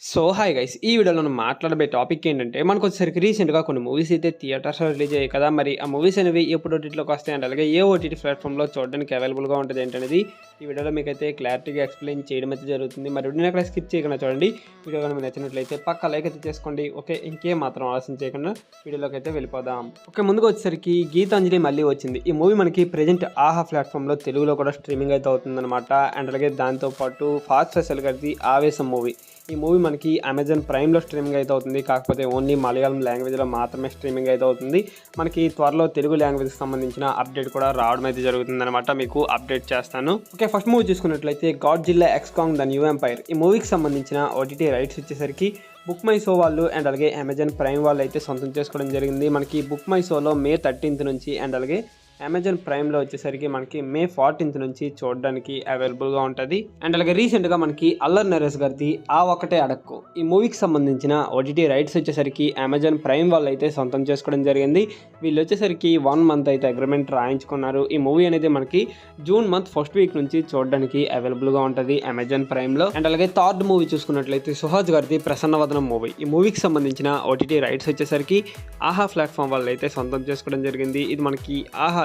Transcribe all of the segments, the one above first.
So hi guys ఈ వీడియోలో మనం మాట్లాడబోయే టాపిక్ ఏంటంటే మనకు వచ్చేసరికి రీసెంట్గా కొన్ని మూవీస్ అయితే థియేటర్స్లో రిలీజ్ అయ్యాయి కదా. మరి ఆ మూవీస్ అనేవి ఎప్పుడు ఓటీటీలోకి వస్తాయి అంటే అలాగే ఏ ఓటీటీ ప్లాట్ఫామ్లో చూడడానికి అవైలబుల్గా ఉంటుంది ఏంటనేది ఈ వీడియోలో మీకు అయితే క్లారిటీగా ఎక్స్ప్లెయిన్ చేయడం అయితే జరుగుతుంది. మరి వీడియోని అక్కడ స్కిప్ చేయకుండా చూడండి. వీడియో కనుక మీకు నచ్చినట్లయితే పక్క లైక్ అయితే చేసుకోండి. ఓకే, ఇంకేం మాత్రం ఆలస్యం చేయకుండా వీడియోలోకి అయితే వెళ్ళిపోదాం. ఓకే, ముందుకు వచ్చేసరికి గీతాంజలి మళ్ళీ వచ్చింది. ఈ మూవీ మనకి ప్రెజెంట్ ఆహా ప్లాట్ఫామ్లో తెలుగులో కూడా స్ట్రీమింగ్ అయితే అవుతుందన్నమాట. అండ్ అలాగే దాంతోపాటు ఫాస్ట్ ఫెసిల్ గారిది ఆవేశం మూవీ, ఈ మూవీ మనకి అమెజాన్ ప్రైమ్లో స్ట్రీమింగ్ అయితే అవుతుంది. కాకపోతే ఓన్లీ మలయాళం లాంగ్వేజ్లో మాత్రమే స్ట్రీమింగ్ అయితే అవుతుంది. మనకి త్వరలో తెలుగు లాంగ్వేజ్కి సంబంధించిన అప్డేట్ కూడా రావడం అయితే జరుగుతుంది అనమాట. మీకు అప్డేట్ చేస్తాను. ఓకే, ఫస్ట్ మూవీ చూసుకున్నట్లయితే Godzilla x Kong the new empire. ఈ మూవీకి సంబంధించిన ఓటీటీ రైట్స్ వచ్చేసరికి బుక్ మై షో వాళ్ళు అండ్ అలాగే అమెజాన్ ప్రైమ్ వాళ్ళు అయితే సొంతం చేసుకోవడం జరిగింది. మనకి బుక్ మై షోలో మే 13th నుంచి అండ్ అలాగే అమెజాన్ ప్రైమ్లో వచ్చేసరికి మనకి మే 14th నుంచి చూడడానికి అవైలబుల్గా ఉంటుంది. అండ్ అలాగే రీసెంట్గా మనకి అల్లరి నరేష్ గారిది ఆ ఒకటే అడక్కు, ఈ మూవీకి సంబంధించిన ఓటీటీ రైట్స్ వచ్చేసరికి అమెజాన్ ప్రైమ్ వాళ్ళు అయితే సొంతం చేసుకోవడం జరిగింది. వీళ్ళు వచ్చేసరికి 1 month అయితే అగ్రిమెంట్ రాయించుకున్నారు. ఈ మూవీ అనేది మనకి జూన్ మంత్ ఫస్ట్ వీక్ నుంచి చూడడానికి అవైలబుల్గా ఉంటుంది అమెజాన్ ప్రైమ్లో. అండ్ అలాగే థర్డ్ మూవీ చూసుకున్నట్లయితే సుహాస్ గారిది ప్రసన్నవదనం మూవీ. ఈ మూవీకి సంబంధించిన ఓటీటీ రైట్స్ వచ్చేసరికి ఆహా ప్లాట్ఫామ్ వాళ్ళు అయితే సొంతం చేసుకోవడం జరిగింది. ఇది మనకి ఆహా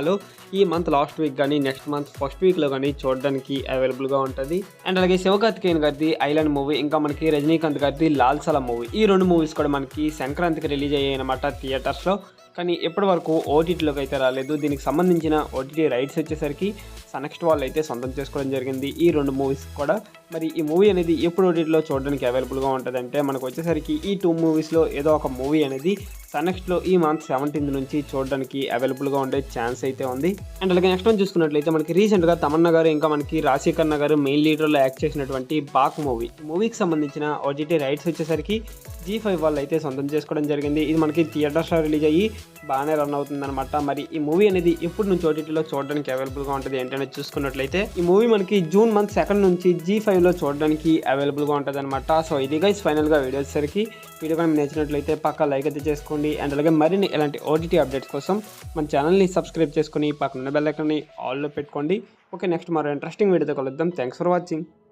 ఈ మంత్ లాస్ట్ వీక్ కానీ నెక్స్ట్ మంత్ ఫస్ట్ వీక్లో కానీ చూడడానికి అవైలబుల్గా ఉంటుంది. అండ్ అలాగే శివకార్తికేయన్ గారిది ఐలాండ్ మూవీ, ఇంకా మనకి రజనీకాంత్ గారిది లాల్ సలం మూవీ, ఈ 2 మూవీస్ కూడా మనకి సంక్రాంతికి రిలీజ్ అయ్యాయి అనమాట థియేటర్స్లో. కానీ ఇప్పటి వరకు ఓటీటీలోకి అయితే రాలేదు. దీనికి సంబంధించిన ఓటీటీ రైట్స్ వచ్చేసరికి నెక్స్ట్ వాళ్ళు అయితే సొంతం చేసుకోవడం జరిగింది ఈ 2 మూవీస్ కూడా. మరి ఈ మూవీ అనేది ఎప్పుడు ఓటీటీలో చూడడానికి అవైలబుల్గా ఉంటుంది అంటే మనకు వచ్చేసరికి ఈ 2 మూవీస్లో ఏదో ఒక మూవీ అనేది నెక్స్ట్లో ఈ మంత్ 17th నుంచి చూడడానికి అవైలబుల్గా ఉండే ఛాన్స్ అయితే ఉంది. అండ్ అలాగే నెక్స్ట్ వన్ చూసుకున్నట్లయితే మనకి రీసెంట్గా తమన్నా గారు ఇంకా మనకి రాశి ఖన్నా గారు మెయిన్ లీడర్లో యాక్ట్ చేసినటువంటి బాక్ మూవీ, మూవీకి సంబంధించిన ఓటీటీ రైట్స్ వచ్చేసరికి G5 వాళ్ళు అయితే సొంతం చేసుకోవడం జరిగింది. ఇది మనకి థియేటర్స్లో రిలీజ్ అయ్యి బాగానే రన్ అవుతుందన్నమాట. మరి ఈ మూవీ అనేది ఎప్పుడు నుంచి ఓటీటీలో చూడడానికి అవైలబుల్గా ఉంటుంది ఏంటనేది చూసుకున్నట్లయితే ఈ మూవీ మనకి జూన్ మంత్ 2nd నుంచి G5లో చూడడానికి అవైలబుల్గా ఉంటుంది అనమాట. సో ఇది గైస్ ఫైనల్గా వీడియో వచ్చేసరికి వీడియో కానీ నచ్చినట్లయితే పక్కా లైక్ అయితే చేసుకోండి. అండ్ అలాగే మరిన్ని ఇలాంటి ఓటీటీ అప్డేట్స్ కోసం మన ఛానల్ని సబ్స్క్రైబ్ చేసుకుని పక్కన బెల్ ఐకాన్ని ఆల్లో పెట్టుకోండి. ఓకే, నెక్స్ట్ మరో ఇంట్రెస్టింగ్ వీడియోతో కలుద్దాం. Thanks for watching.